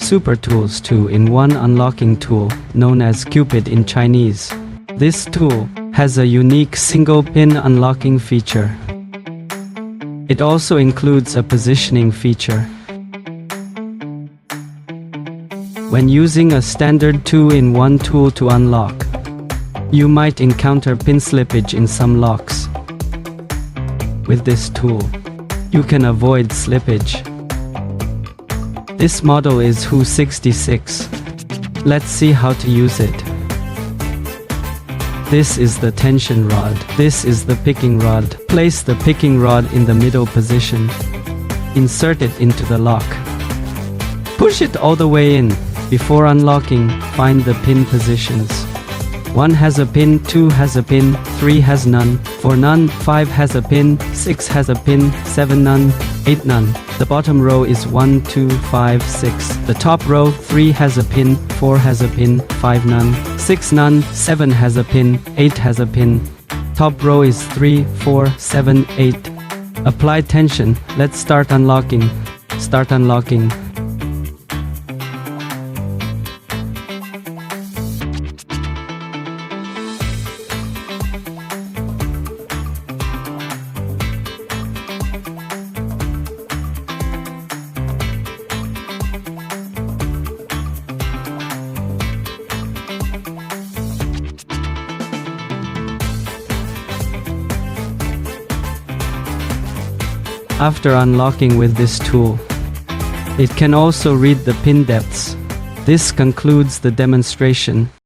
Super Tools 2-in-1 unlocking tool, known as Cupid in Chinese. This tool has a unique single-pin unlocking feature. It also includes a positioning feature. When using a standard 2-in-1 tool to unlock, you might encounter pin slippage in some locks. With this tool, you can avoid slippage. This model is HU66. Let's see how to use it. This is the tension rod. This is the picking rod. Place the picking rod in the middle position. Insert it into the lock. Push it all the way in. Before unlocking, find the pin positions. 1 has a pin, 2 has a pin, 3 has none, 4 none, 5 has a pin, 6 has a pin, 7 none, 8 none. The bottom row is 1, 2, 5, 6. The top row, 3 has a pin, 4 has a pin, 5 none, 6 none, 7 has a pin, 8 has a pin. Top row is 3, 4, 7, 8. Apply tension. Let's start unlocking. Start unlocking. After unlocking with this tool, it can also read the pin depths. This concludes the demonstration.